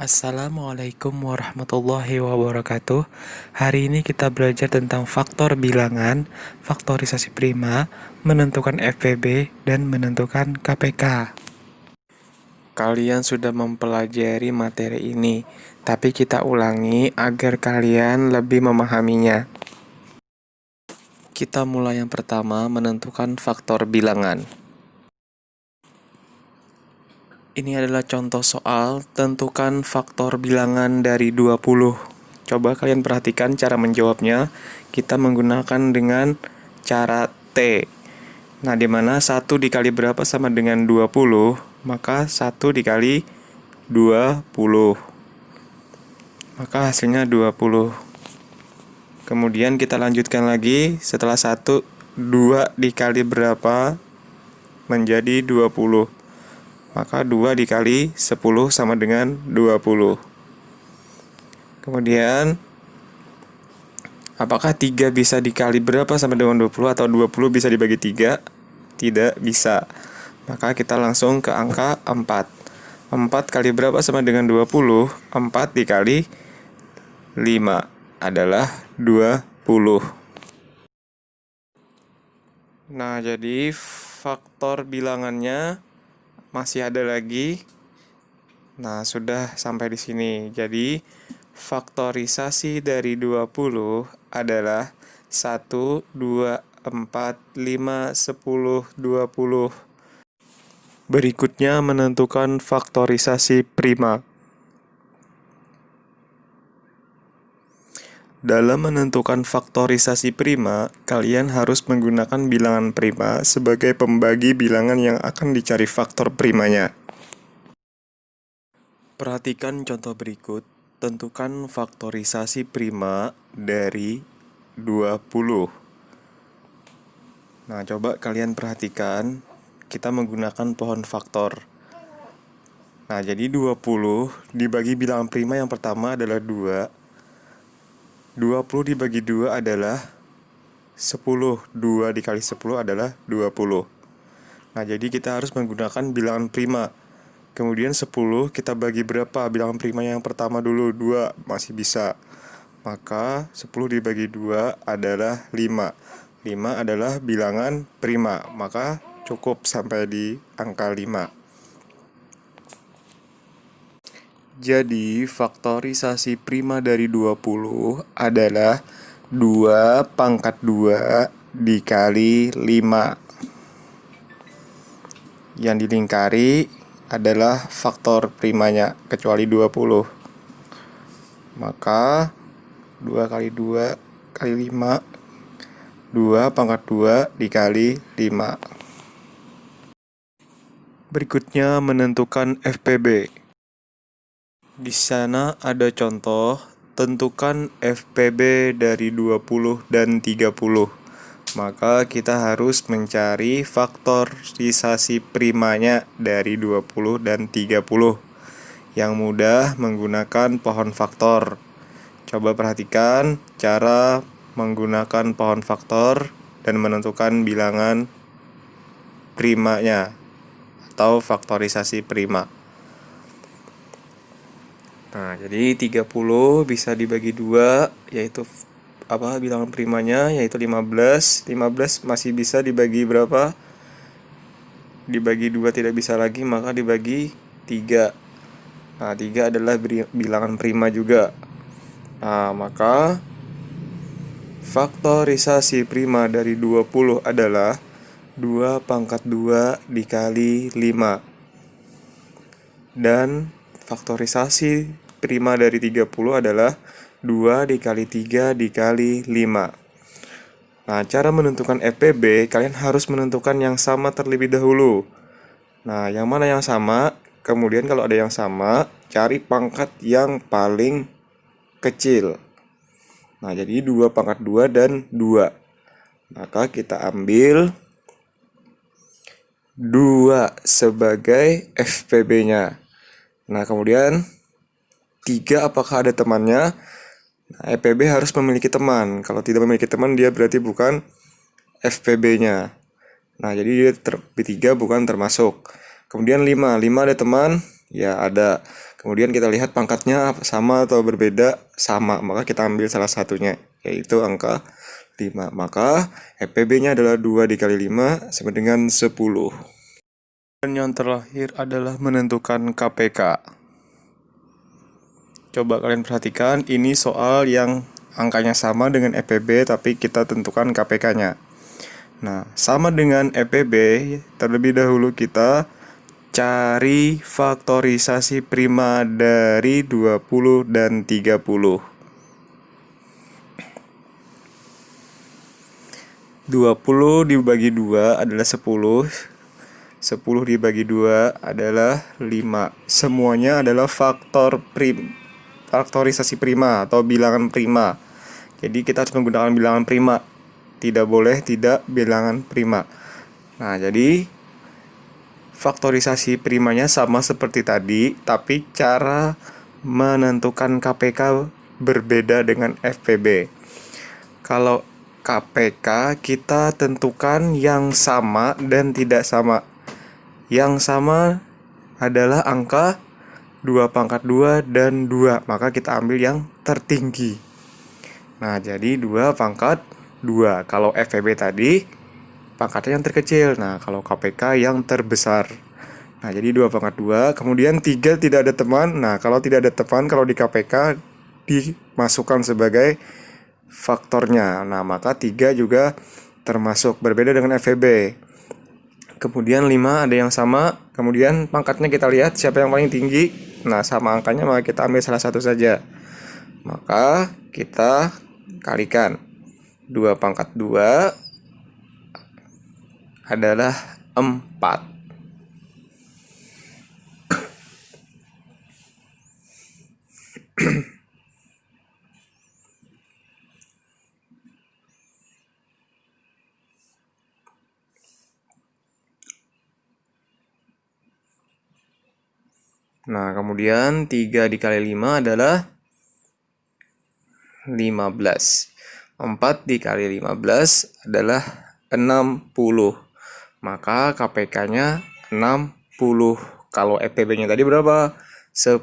Assalamualaikum warahmatullahi wabarakatuh. Hari ini kita belajar tentang faktor bilangan, faktorisasi prima, menentukan FPB, dan menentukan KPK. Kalian sudah mempelajari materi ini, tapi kita ulangi agar kalian lebih memahaminya. Kita mulai yang pertama, menentukan faktor bilangan. Ini adalah contoh soal, tentukan faktor bilangan dari 20. Coba kalian perhatikan cara menjawabnya. Kita menggunakan dengan cara T. Nah, di mana 1 dikali berapa sama dengan 20, maka 1 dikali 20. Maka hasilnya 20. Kemudian kita lanjutkan lagi, setelah 1, 2 dikali berapa menjadi 20. Maka 2 dikali 10 sama dengan 20. Kemudian, apakah 3 bisa dikali berapa sama dengan 20 atau 20 bisa dibagi 3? Tidak bisa. Maka kita langsung ke angka 4. 4 kali berapa sama dengan 20? 4 dikali 5 adalah 20. Nah, jadi faktor bilangannya masih ada lagi. Nah, sudah sampai di sini. Jadi, faktorisasi dari 20 adalah 1, 2, 4, 5, 10, 20. Berikutnya menentukan faktorisasi prima. Dalam menentukan faktorisasi prima, kalian harus menggunakan bilangan prima sebagai pembagi bilangan yang akan dicari faktor primanya. Perhatikan contoh berikut, tentukan faktorisasi prima dari 20. Nah, coba kalian perhatikan, kita menggunakan pohon faktor. Nah, jadi 20 dibagi bilangan prima yang pertama adalah 2. 20 dibagi 2 adalah 10. 2 dikali 10 adalah 20. Nah, jadi kita harus menggunakan bilangan prima. Kemudian 10 kita bagi berapa? Bilangan prima yang pertama dulu, 2, masih bisa. Maka 10 dibagi 2 adalah 5. 5 adalah bilangan prima, maka cukup sampai di angka 5. Jadi, faktorisasi prima dari 20 adalah 2 pangkat 2 dikali 5. Yang dilingkari adalah faktor primanya, kecuali 20. Maka, 2 kali 2 kali 5, 2 pangkat 2 dikali 5. Berikutnya menentukan FPB. Di sana ada contoh, tentukan FPB dari 20 dan 30. Maka kita harus mencari faktorisasi primanya dari 20 dan 30. Yang mudah menggunakan pohon faktor. Coba perhatikan cara menggunakan pohon faktor dan menentukan bilangan primanya atau faktorisasi prima. Nah, jadi 30 bisa dibagi 2, yaitu bilangan primanya, yaitu 15. 15 masih bisa dibagi berapa? Dibagi 2 tidak bisa lagi, maka dibagi 3. Nah, 3 adalah bilangan prima juga. Nah, maka faktorisasi prima dari 20 adalah 2 pangkat 2 dikali 5. Dan faktorisasi prima dari 30 adalah 2 dikali 3 dikali 5. Nah, cara menentukan FPB, kalian harus menentukan yang sama terlebih dahulu. Nah, yang mana yang sama? Kemudian kalau ada yang sama, cari pangkat yang paling kecil. Nah, jadi 2 pangkat 2 dan 2. Maka kita ambil 2 sebagai FPB-nya. Nah, kemudian 3 apakah ada temannya? Nah, FPB harus memiliki teman. Kalau tidak memiliki teman, dia berarti bukan FPB-nya. Nah, jadi dia 3 bukan termasuk. Kemudian 5 ada teman? Ya, ada. Kemudian kita lihat pangkatnya sama atau berbeda, sama, maka kita ambil salah satunya, yaitu angka 5. Maka FPB-nya adalah 2 dikali 5 sama dengan 10. Dan yang terakhir adalah menentukan KPK. Coba kalian perhatikan, ini soal yang angkanya sama dengan FPB tapi kita tentukan KPK-nya. Nah, sama dengan FPB, terlebih dahulu kita cari faktorisasi prima dari 20 dan 30. 20 dibagi 2 adalah 10. 10 dibagi 2 adalah 5. Semuanya adalah faktorisasi prima atau bilangan prima. Jadi kita harus menggunakan bilangan prima. Tidak boleh tidak bilangan prima. Nah, jadi faktorisasi primanya sama seperti tadi, tapi cara menentukan KPK berbeda dengan FPB. Kalau KPK kita tentukan yang sama dan tidak sama. Yang sama adalah angka 2 pangkat 2 dan 2, maka kita ambil yang tertinggi. Nah, jadi 2 pangkat 2. Kalau FPB tadi pangkatnya yang terkecil. Nah, kalau KPK yang terbesar. Nah, jadi 2 pangkat 2. Kemudian 3 tidak ada teman. Nah, kalau tidak ada teman, kalau di KPK dimasukkan sebagai faktornya. Nah, maka 3 juga termasuk, berbeda dengan FPB. Kemudian 5 ada yang sama. Kemudian pangkatnya kita lihat siapa yang paling tinggi. Nah, sama angkanya, maka kita ambil salah satu saja. Maka kita kalikan. 2 pangkat 2 adalah 4. Nah, kemudian 3 dikali 5 adalah 15. 4 dikali 15 adalah 60. Maka KPK-nya 60. Kalau FPB-nya tadi berapa? 10.